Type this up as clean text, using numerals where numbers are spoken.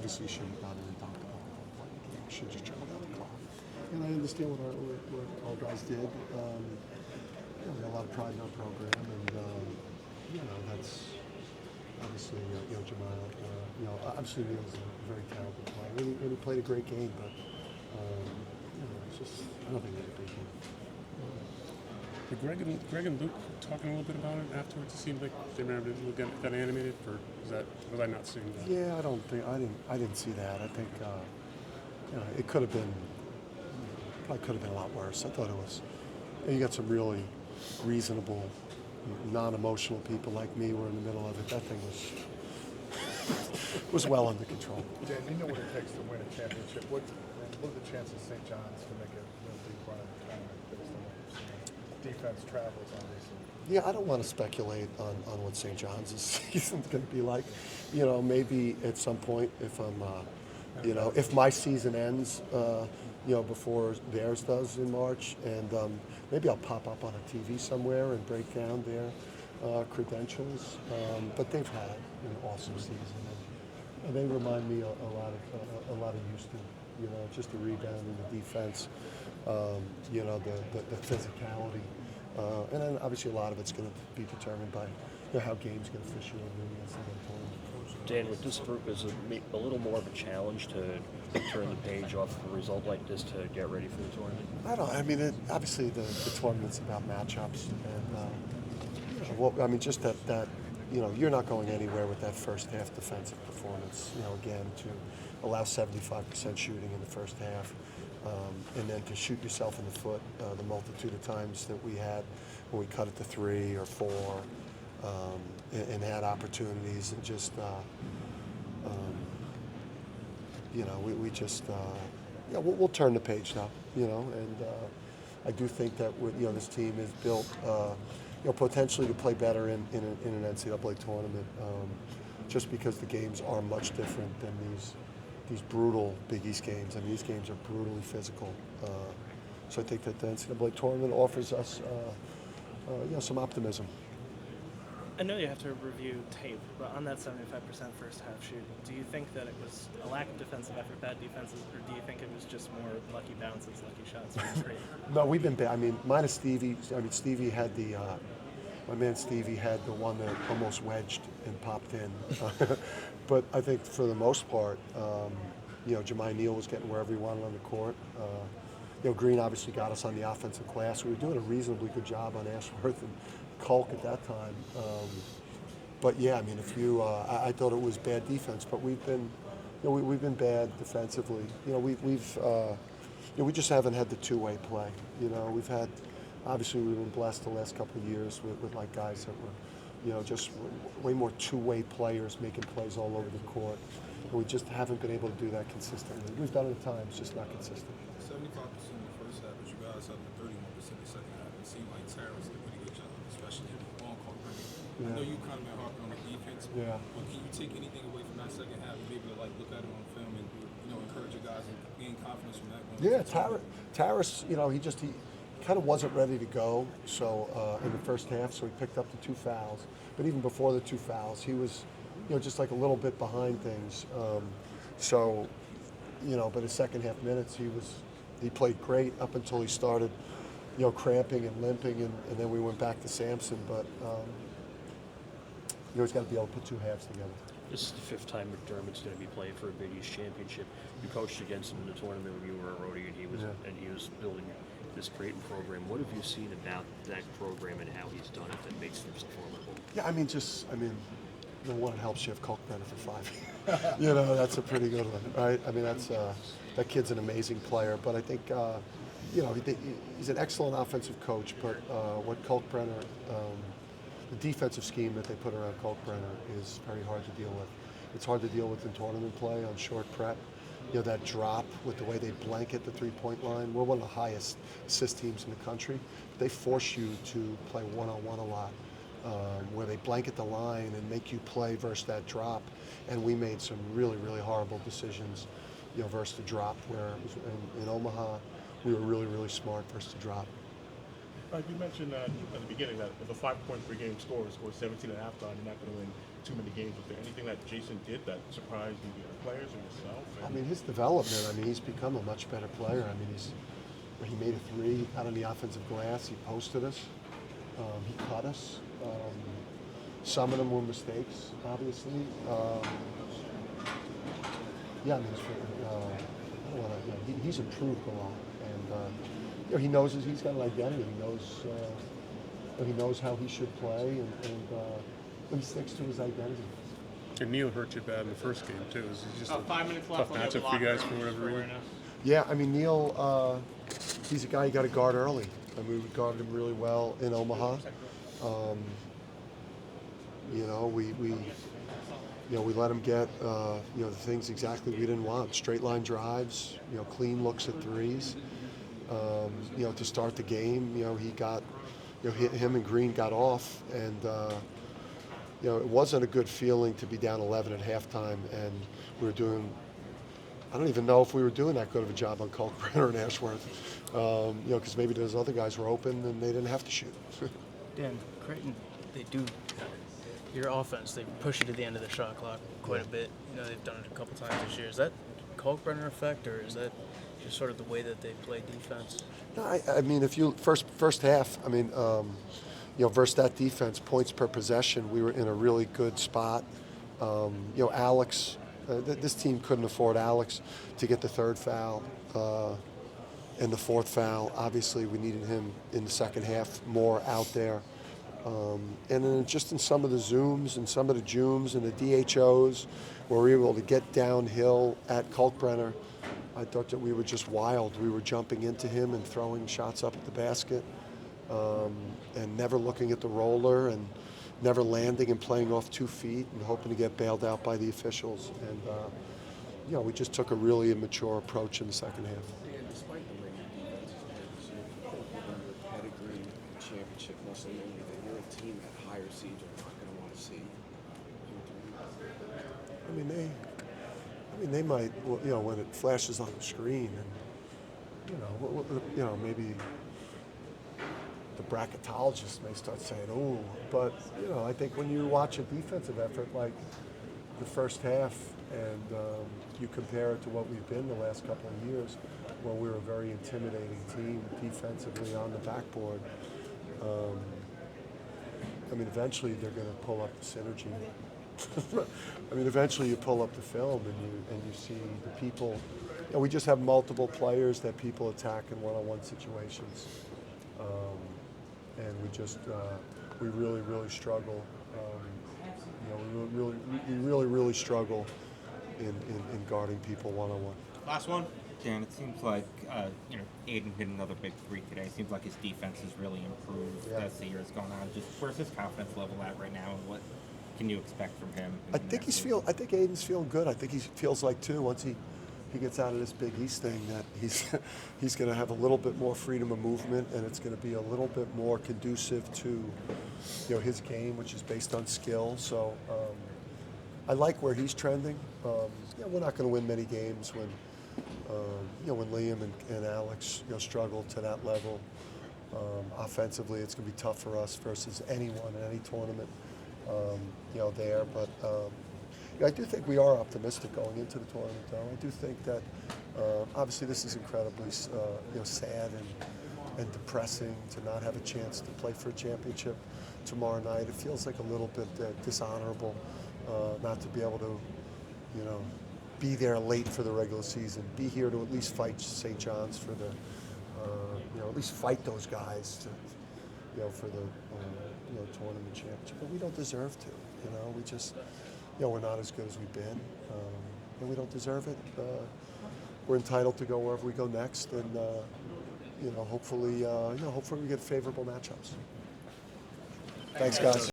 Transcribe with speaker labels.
Speaker 1: obviously shouldn't not even talk about playing the game. You should just travel down the clock. And I understand what our guys did. We have a lot of pride in our program, and that's obviously Jamal. Obviously Neil's a very talented player, and he played a great game, but it's just I don't think it's a big deal.
Speaker 2: Did Greg and Luke talking a little bit about it afterwards? It seemed like they got animated, or was I not seeing that?
Speaker 1: Yeah, I didn't see that. I think it could have been probably could have been a lot worse. I thought it was. You got some really reasonable, non-emotional people like me were in the middle of it. That thing was well under control.
Speaker 3: Dan, you know what it takes to win a championship. What are the chances St. John's can make a real deep run in the tournament based on what you've seen? Defense travels, obviously.
Speaker 1: Yeah, I don't want to speculate on what St. John's season's going to be like. Maybe at some point, if I'm, if my season ends, before theirs does in March, and maybe I'll pop up on a TV somewhere and break down their credentials. But they've had an awesome season, and they remind me a lot of Houston. Just the rebound and the defense. The physicality. And then obviously a lot of it's going to be determined by how games get officiated in the NCAA tournament.
Speaker 4: Dan, with this group, is it a little more of a challenge to turn the page off a result like this to get ready for the tournament?
Speaker 1: Obviously the tournament's about matchups, and just that you're not going anywhere with that first half defensive performance. Again, to allow 75% shooting in the first half. And then to shoot yourself in the foot the multitude of times that we had when we cut it to 3 or 4 and had opportunities, and just we'll turn the page now, and I do think that this team is built potentially to play better in an NCAA tournament, just because the games are much different than these brutal Big East games. These games are brutally physical. So I think that the NCAA tournament offers us, some optimism.
Speaker 5: I know you have to review tape, but on that 75% first half shooting, do you think that it was a lack of defensive effort, bad defenses, or do you think it was just more lucky bounces, lucky shots?
Speaker 1: No, we've been bad. Minus Stevie. Stevie had my man Stevie had the one that almost wedged and popped in. But I think for the most part, Jemai Neal was getting wherever he wanted on the court. Green obviously got us on the offensive glass. We were doing a reasonably good job on Ashworth and Culk at that time. But yeah, I thought it was bad defense, but we've been bad defensively. We just haven't had the two-way play. We've had. Obviously, we've been blessed the last couple of years with guys that were, just way more two-way players making plays all over the court. And we just haven't been able to do that consistently. We've done it at times, just not consistent.
Speaker 6: 75% in the first half, but you guys have 31% in the second half. It seemed like Tara's did a pretty good job, especially in the on-court running. I know you kind of been harping on the defense, but can you take anything away from that second half and maybe look at it on film and encourage your guys and gain confidence from that?
Speaker 1: Taras, he kind of wasn't ready to go, so in the first half, so he picked up the 2 fouls. But even before the 2 fouls, he was, just like a little bit behind things. But his second half minutes, he played great up until he started, cramping and limping, and then we went back to Sampson. But he's got to be able to put 2 halves together.
Speaker 4: This is the 5th time McDermott's going to be playing for a Big East championship. You coached against him in the tournament when you were a roadie, and he was building this Creighton program. What have you seen about that program and how he's done it that makes them so formidable?
Speaker 1: Yeah, one, it helps you have Culk Brenner for 5 years. That's a pretty good one, right? That kid's an amazing player, but I think, he's an excellent offensive coach, but what Kalkbrenner, the defensive scheme that they put around Kalkbrenner is very hard to deal with. It's hard to deal with in tournament play on short prep. That drop with the way they blanket the three-point line. We're one of the highest assist teams in the country. They force you to play one-on-one a lot, where they blanket the line and make you play versus that drop. And we made some really, really horrible decisions, versus the drop, where it was in Omaha, we were really, really smart versus the drop.
Speaker 7: You mentioned at the beginning that if a 5-point per game score scores 17 at halftime, you're not going to win too many games. Was there anything that Jason did that surprised you, the players or yourself?
Speaker 1: I mean, his development. I mean, he's become a much better player. I mean, he made a three out on the offensive glass. He posted us. He cut us. Some of them were mistakes, obviously. Yeah, I mean, I don't wanna, he's improved a lot, and he knows he's got an identity. He knows how he should play, and he sticks to his identity.
Speaker 2: And Neil hurt you bad in the first game too. Is it just
Speaker 8: About 5 minutes left
Speaker 2: tough
Speaker 8: on the
Speaker 2: matchup for you guys for whatever reason?
Speaker 1: Yeah, I mean, Neil, he's a guy you got to guard early. I mean, we guarded him really well in Omaha. We let him get the things exactly we didn't want. Straight line drives, clean looks at threes. To start the game, he got, him and Green got off, and it wasn't a good feeling to be down 11 at halftime, and we were doing. I don't even know if we were doing that good of a job on Kalkbrenner and Ashworth, because maybe those other guys were open and they didn't have to shoot.
Speaker 9: Dan, Creighton, they do your offense. They push you to the end of the shot clock quite a bit. They've done it a couple times this year. Is that Kalkbrenner effect, or is that just sort of the way that they play defense?
Speaker 1: No, I mean, if you first half, I mean, versus that defense, points per possession, we were in a really good spot. Alex. This team couldn't afford Alex to get the third foul and the fourth foul. Obviously, we needed him in the second half more out there. And then just in some of the zooms and some of the jooms and the DHOs, where we were able to get downhill at Kalkbrenner, I thought that we were just wild. We were jumping into him and throwing shots up at the basket and never looking at the roller and never landing and playing off 2 feet and hoping to get bailed out by the officials. And, we just took a really immature approach in the second half.
Speaker 10: And despite the way your defense is your pedigree and championship muscle memory, that you're a team that higher seeds are not going to want to see.
Speaker 1: I mean, they might, when it flashes on the screen and, maybe the bracketologists may start saying, "Oh," but I think when you watch a defensive effort like the first half, and you compare it to what we've been the last couple of years, where we were a very intimidating team defensively on the backboard. Eventually they're going to pull up the synergy. Eventually you pull up the film and you see the people. We just have multiple players that people attack in one-on-one situations. And we really struggle. We really struggle in guarding people one-on-one.
Speaker 8: Last one.
Speaker 11: Dan, it seems like Aiden hit another big three today. It seems like his defense has really improved as the year has gone on. Just where's his confidence level at right now, and what can you expect from him?
Speaker 1: I think Aiden's feeling good. I think he feels like too once he gets out of this Big East thing that he's going to have a little bit more freedom of movement, and it's going to be a little bit more conducive to his game, which is based on skill. So I like where he's trending. We're not going to win many games when Liam and Alex struggle to that level. Offensively, it's going to be tough for us versus anyone in any tournament there, but. I do think we are optimistic going into the tournament, though. I do think that obviously this is incredibly sad and depressing to not have a chance to play for a championship tomorrow night. It feels like a little bit dishonorable not to be able to, be there late for the regular season, be here to at least fight St. John's for the, at least fight those guys to, for the, tournament championship. But we don't deserve to. We just. We're not as good as we've been, and we don't deserve it. We're entitled to go wherever we go next, and hopefully we get favorable matchups. Thanks, guys.